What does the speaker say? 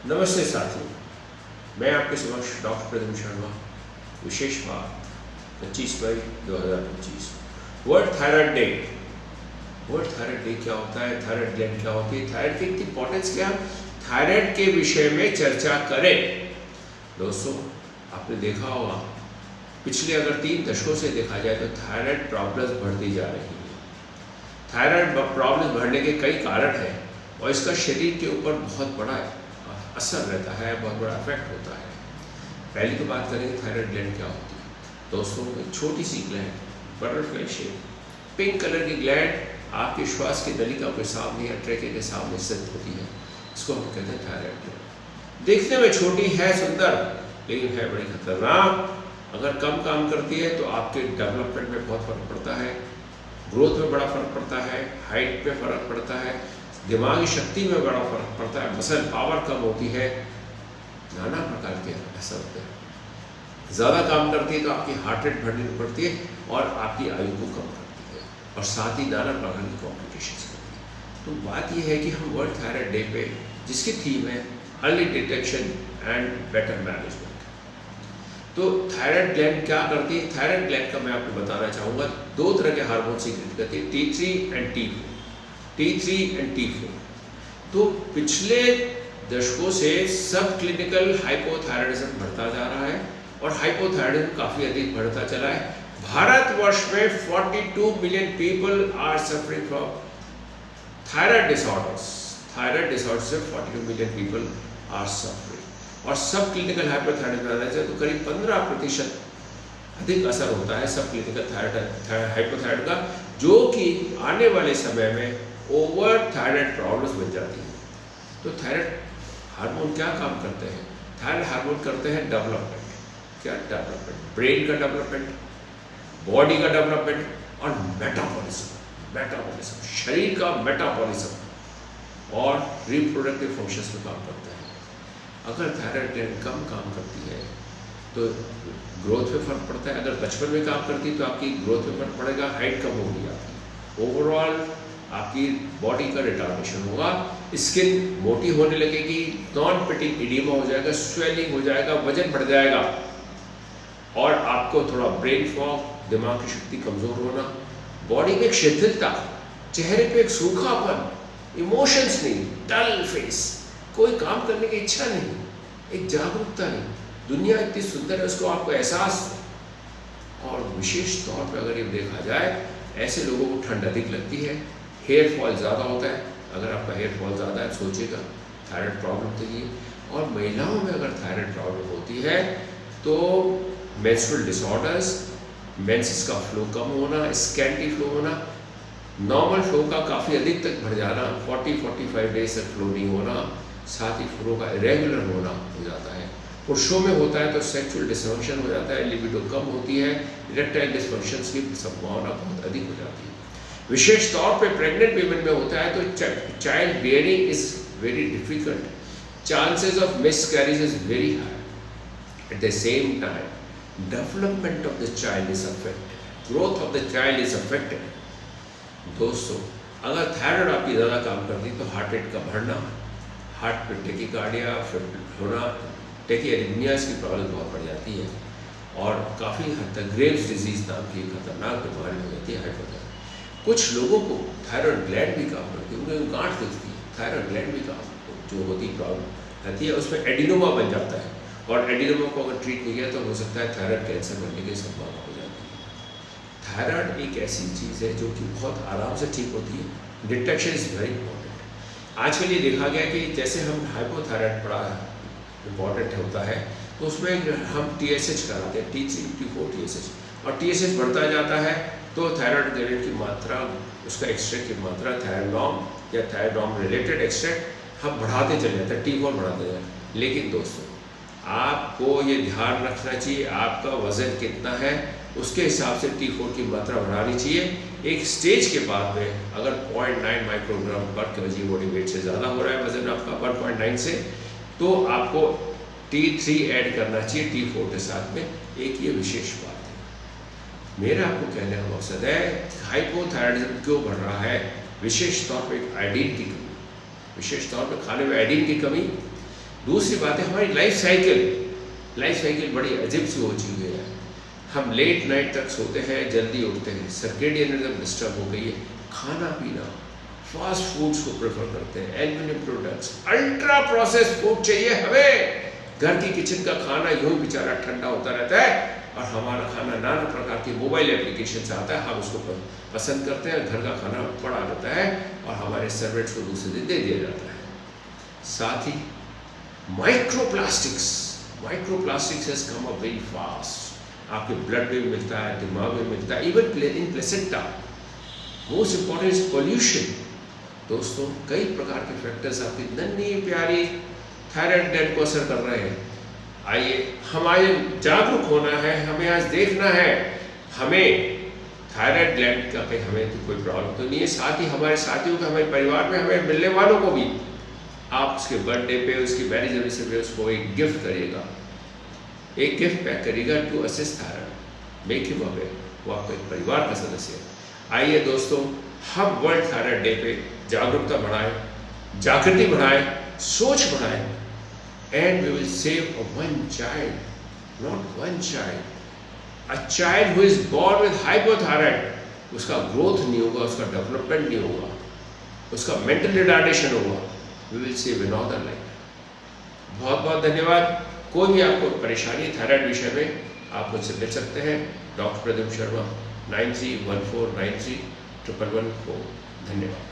नमस्ते साथियों, मैं आपके समक्ष डॉक्टर प्रदीप शर्मा। विशेष बात 25 मई 2025 world thyroid day. World thyroid day क्या होता है, थायराइड ग्लैंड क्या होती है, थायराइड की इंपॉर्टेंस क्या है, थायराइड के विषय में चर्चा करें। दोस्तों, आपने देखा होगा पिछले अगर 3 दशकों से देखा जाए तो थायराइड प्रॉब्लम्स बढ़ती जा रही है। थायराइड प्रॉब्लम्स बढ़ने के कई कारण हैं और इसका शरीर के ऊपर बहुत बड़ा असर रहता है, बहुत बड़ा इफेक्ट होता है। पहली तो बात करेंगे थायराइड ग्लैंड क्या होती है। दोस्तों, एक छोटी सी gland, butterfly shape, pink colour की ग्लैंड आपके श्वास की नलिका के सामने या ट्रैके के सामने स्थित होती है। इसको हम कहते हैं थायराइड ग्लैंड। देखने में छोटी है, सुंदर, लेकिन है बड़ी खतरनाक। अगर कम काम करती है तो आपके डेवलपमेंट में बहुत फर्क पड़ता है, ग्रोथ में बड़ा फर्क पड़ता है, हाइट में फर्क पड़ता है, दिमागी शक्ति में बड़ा फर्क पड़ता है, मसल पावर कम होती है, नाना प्रकार के असर होते हैं। ज़्यादा काम करती है तो आपकी हार्ट रेट बढ़ने पड़ती है और आपकी आयु को कम करती है और साथ ही नाना प्रकार की कॉम्प्लिकेशंस होती है। तो बात यह है कि हम वर्ल्ड थायराइड डे पे, जिसकी थीम है early detection and better management, तो थायराइड ग्लैंड क्या करती है। थायराइड ग्लैंड का मैं आपको बताना चाहूँगा, 2 तरह के हार्मोन सीक्रेट करती है, T3 and T4। T3 and T4। तो पिछले दशकों से सब क्लिनिकल हाइपोथायराइडिज्म बढ़ता जा रहा है और हाइपोथायराइडिज्म काफ़ी अधिक बढ़ता चला है। भारतवर्ष में 42 million people are suffering from thyroid disorders. Thyroid disorder से 42 मिलियन पीपल आर सफरिंग। और सब क्लिनिकल हाइपोथायराइडिज्म तो करीब 15% अधिक असर होता है सब क्लिनिकल हाइपोथायराइड का, जो कि आने वाले समय में ओवर थायराइड प्रॉब्लम्स बन जाती है। तो थायराइड हार्मोन क्या काम करते हैं? थायराइड हार्मोन करते हैं डेवलपमेंट। क्या डेवलपमेंट? ब्रेन का डेवलपमेंट, बॉडी का डेवलपमेंट और मेटाबॉलिज्म, शरीर का मेटाबॉलिज्म और रिप्रोडक्टिव फंक्शंस में काम करते हैं। अगर थायराइड ग्लैंड कम काम करती है तो ग्रोथ में फर्क पड़ता है। अगर बचपन में काम करती है तो आपकी ग्रोथ में फर्क पड़ेगा, हाइट कम होगी आपकी, ओवरऑल आपकी बॉडी का रिटार्डेशन होगा, स्किन मोटी होने लगेगी, नॉन पेटिक एडिमा हो जाएगा, स्वेलिंग हो जाएगा, वजन बढ़ जाएगा और आपको थोड़ा ब्रेन फॉग, दिमाग की शक्ति कमज़ोर होना, बॉडी में एक शिथिलता, चेहरे पे एक सूखापन, इमोशंस नहीं, डल फेस, कोई काम करने की इच्छा नहीं, एक जागरूकता नहीं, दुनिया इतनी सुंदर है उसको आपको एहसास। और विशेष तौर पे अगर ये देखा जाए, ऐसे लोगों को ठंड अधिक लगती है, हेयर फॉल ज़्यादा होता है। अगर आपका हेयर फॉल ज़्यादा है, सोचिएगा थायराइड प्रॉब्लम तो ये। और महिलाओं में अगर थायराइड प्रॉब्लम होती है तो मेंस्ट्रुअल डिसऑर्डर्स, मेंसेस का फ्लो कम होना, स्कैंटी फ्लो होना, नॉर्मल फ्लो का काफ़ी अधिक तक बढ़ जाना, 40-45 डेज तक फ्लो नहीं होना, साथ ही फ्लो का इरेगुलर होना हो जाता है। पुरुषों में होता है तो सेक्सुअल डिसफंक्शन हो जाता है, लिबिडो कम होती है, इरेक्टाइल डिसफंक्शंस की संभावना बहुत अधिक हो जाती है। विशेष तौर पे प्रेग्नेंट वीमेन में होता है तो child bearing is very difficult, chances of miscarriage is very high. At the same time development of the child is affected, growth of the child is affected. दोस्तों, अगर थायराइड आपकी ज़्यादा काम करती है तो हार्ट रेट का बढ़ना, हार्ट में टेकिकार्डिया होना, टेकियारिथमियास की प्रॉब्लम बहुत बढ़ जाती है और काफ़ी हद तक ग्रेव्स डिजीज नाम की खतरनाक बीमारी हो जाती है हाइपोथायराइड। कुछ लोगों को थायराइड ग्लैंड भी काम करती है, उन्हें गांठ दिखती है, थायराइड ग्लैंड भी काम जो होती प्रॉब्लम रहती है, उसमें एडिनोमा बन जाता है और एडिनोमा को अगर ट्रीट नहीं किया तो हो सकता है थायराइड कैंसर बनने की संभावना हो जाती है। थायराइड एक ऐसी चीज़ है जो कि बहुत आराम से ठीक होती है, डिटेक्शन इज़ वेरी इंपॉर्टेंट। आजकल ये देखा गया कि जैसे हम हाइपोथायराइड बड़ा इम्पॉर्टेंट होता है तो उसमें हम TSH कराते हैं, T3, T4 TSH, और TSH बढ़ता जाता है तो थायराइड ग्लैंड की मात्रा, उसका एक्सट्रैक्ट की मात्रा, थायराइडोम या थायराइडोम रिलेटेड एक्सट्रैक्ट हम बढ़ाते चले जाते हैं, T4 बढ़ाते जाते हैं। लेकिन दोस्तों, आपको ये ध्यान रखना चाहिए आपका वज़न कितना है, उसके हिसाब से T4 की मात्रा बढ़ानी चाहिए। एक स्टेज के बाद में अगर 0.9 माइक्रोग्राम पर kg बॉडी वेट से ज़्यादा हो रहा है वज़न आपका 1.9 से, तो आपको T3 ऐड करना चाहिए T4 के साथ में। एक ये विशेष बात है। मेरा आपको कहने का मकसद है हाइपोथायराइडिज्म क्यों बढ़ रहा है, विशेष तौर पे आयोडीन की कमी, विशेष तौर पर खाने में आयोडीन की कमी, दूसरी बात है हमारी लाइफ साइकिल बड़ी अजीब सी हो चुकी है। हम लेट नाइट तक सोते हैं, जल्दी उठते हैं, सर्केडियन रिदम डिस्टर्ब हो गई है। खाना पीना फास्ट फूड्स को प्रेफर करते हैं, aluminium products, ultra process food चाहिए हमें। घर की किचन का खाना यूं ही बेचारा ठंडा होता रहता है और हमारा खाना नाना प्रकार की मोबाइल एप्लीकेशन से आता है, हम उसको पसंद करते हैं। घर का खाना पड़ा रहता है और हमारे सर्वेंट्स को दूसरे दिन दे दिया जाता है। साथ ही microplastics has come up very fast. आपके ब्लड में मिलता है, दिमाग में मिलता है, even in placenta. Most important is pollution. दोस्तों, कई प्रकार के फैक्टर्स आपकी नन्ही प्यारी थायराइड ग्लैंड को असर कर रहे हैं। आइए, हमारे जागरूक होना है, हमें आज देखना है हमें थायराइड ग्लैंड का कहीं हमें तो कोई प्रॉब्लम तो नहीं है। साथ ही हमारे साथियों को, हमारे परिवार में, हमें मिलने वालों को भी आप उसके बर्थडे पे, उसकी मैरिज एनिवर्सरी पे उसको एक गिफ्ट करिएगा, एक गिफ्ट पैक करिएगा to assist thyroid, make him aware. वो आपका एक परिवार का सदस्य है। आइए दोस्तों, हम वर्ल्ड थायराइड डे पे जागरूकता बढ़ाएं, जागृति बढ़ाएं, सोच बढ़ाएं, and we will save one child, not one child. A child who is born with hypothyroid, उसका ग्रोथ नहीं होगा, उसका डेवलपमेंट नहीं होगा, उसका मेंटल रिटार्डेशन होगा। We will save another life. बहुत बहुत धन्यवाद। कोई भी आपको परेशानी थायराइड विषय में, आप मुझसे मिल सकते हैं। डॉक्टर प्रद्युम्न शर्मा, 9314931114। धन्यवाद।